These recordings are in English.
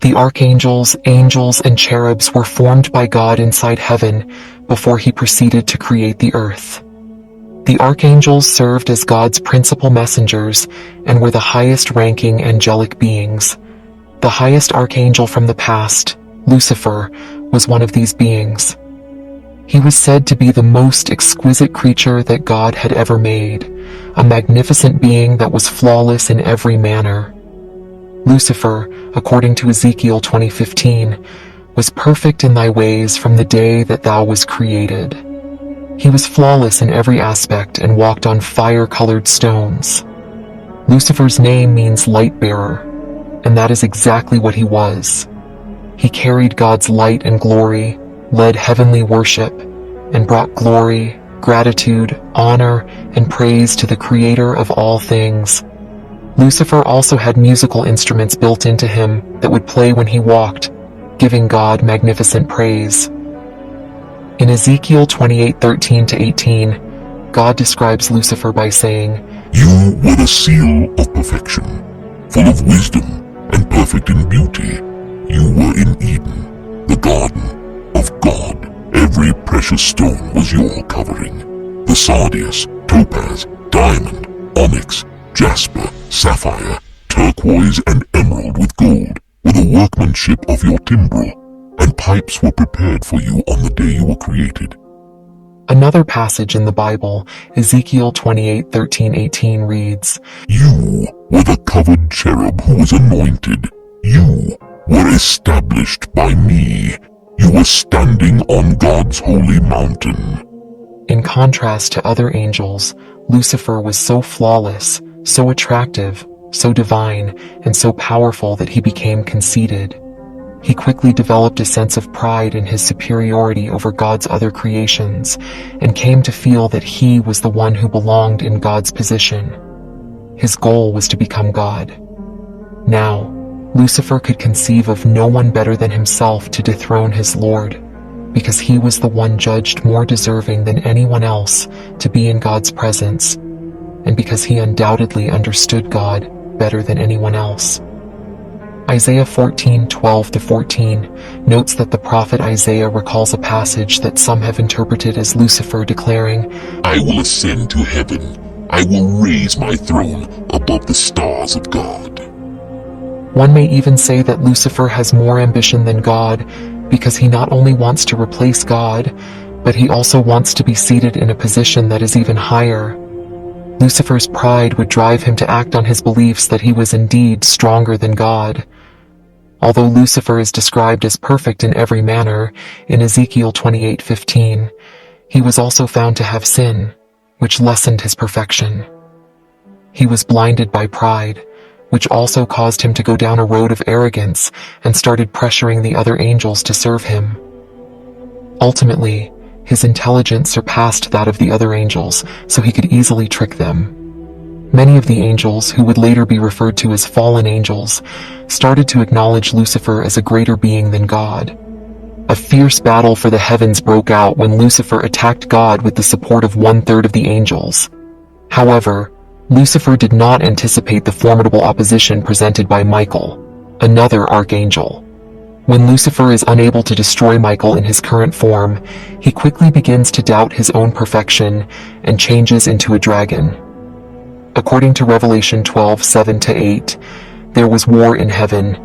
The archangels, angels, and cherubs were formed by God inside heaven before he proceeded to create the earth. The archangels served as God's principal messengers and were the highest-ranking angelic beings. The highest archangel from the past, Lucifer, was one of these beings. He was said to be the most exquisite creature that God had ever made, a magnificent being that was flawless in every manner. Lucifer, according to Ezekiel 20:15, was perfect in thy ways from the day that thou was created. He was flawless in every aspect and walked on fire-colored stones. Lucifer's name means light-bearer, and that is exactly what he was. He carried God's light and glory, led heavenly worship, and brought glory, gratitude, honor, and praise to the Creator of all things. Lucifer also had musical instruments built into him that would play when he walked, giving God magnificent praise. In Ezekiel 28:13-18, God describes Lucifer by saying, "You were the seal of perfection, full of wisdom and perfect in beauty. You were in Eden, the garden of God. Every precious stone was your covering. The sardius, topaz, diamond, onyx, jasper, sapphire, turquoise, and emerald with gold were the workmanship of your timbrel, and pipes were prepared for you on the day you were created." Another passage in the Bible, Ezekiel 28:13-18 reads, "You were the covered cherub who was anointed. You were established by me. You were standing on God's holy mountain." In contrast to other angels, Lucifer was so flawless, so attractive, so divine, and so powerful that he became conceited. He quickly developed a sense of pride in his superiority over God's other creations, and came to feel that he was the one who belonged in God's position. His goal was to become God. Now, Lucifer could conceive of no one better than himself to dethrone his Lord, because he was the one judged more deserving than anyone else to be in God's presence, and because he undoubtedly understood God better than anyone else. Isaiah 14:12-14 notes that the prophet Isaiah recalls a passage that some have interpreted as Lucifer declaring, "I will ascend to heaven. I will raise my throne above the stars of God." One may even say that Lucifer has more ambition than God, because he not only wants to replace God, but he also wants to be seated in a position that is even higher. Lucifer's pride would drive him to act on his beliefs that he was indeed stronger than God. Although Lucifer is described as perfect in every manner in Ezekiel 28:15, he was also found to have sin, which lessened his perfection. He was blinded by pride, which also caused him to go down a road of arrogance and started pressuring the other angels to serve him. Ultimately, his intelligence surpassed that of the other angels, so he could easily trick them. Many of the angels, who would later be referred to as fallen angels, started to acknowledge Lucifer as a greater being than God. A fierce battle for the heavens broke out when Lucifer attacked God with the support of 1/3 of the angels. However, Lucifer did not anticipate the formidable opposition presented by Michael, another archangel. When Lucifer is unable to destroy Michael in his current form, he quickly begins to doubt his own perfection and changes into a dragon. According to Revelation 12:7-8, there was war in heaven.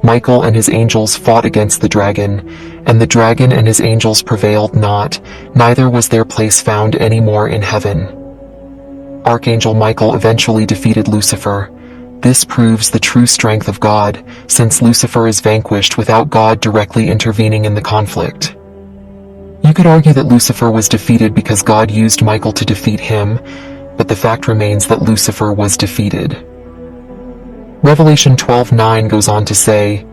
Michael and his angels fought against the dragon, and the dragon and his angels prevailed not, neither was their place found any more in heaven. Archangel Michael eventually defeated Lucifer. This proves the true strength of God, since Lucifer is vanquished without God directly intervening in the conflict. You could argue that Lucifer was defeated because God used Michael to defeat him, but the fact remains that Lucifer was defeated. Revelation 12:9 goes on to say,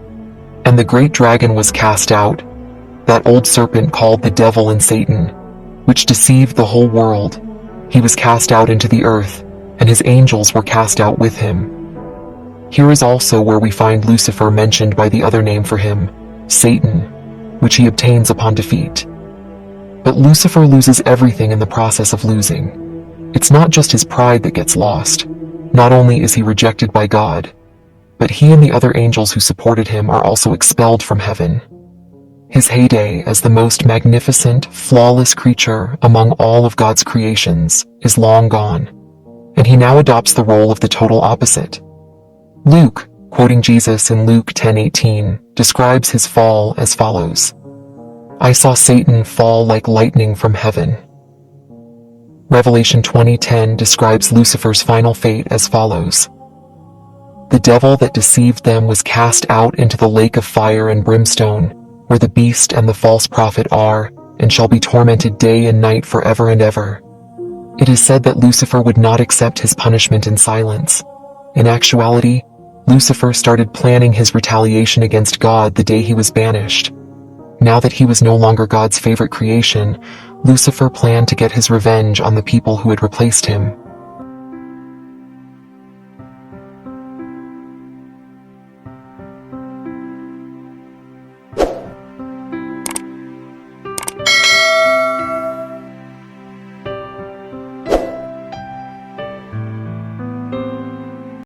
"And the great dragon was cast out, that old serpent called the devil and Satan, which deceived the whole world. He was cast out into the earth, and his angels were cast out with him." Here is also where we find Lucifer mentioned by the other name for him, Satan, which he obtains upon defeat. But Lucifer loses everything in the process of losing. It's not just his pride that gets lost. Not only is he rejected by God, but he and the other angels who supported him are also expelled from heaven. His heyday as the most magnificent, flawless creature among all of God's creations is long gone, and he now adopts the role of the total opposite. Luke, quoting Jesus in Luke 10:18, describes his fall as follows: "I saw Satan fall like lightning from heaven." Revelation 20:10 describes Lucifer's final fate as follows: "The devil that deceived them was cast out into the lake of fire and brimstone, where the beast and the false prophet are, and shall be tormented day and night forever and ever." It is said that Lucifer would not accept his punishment in silence. In actuality, Lucifer started planning his retaliation against God the day he was banished. Now that he was no longer God's favorite creation, Lucifer planned to get his revenge on the people who had replaced him.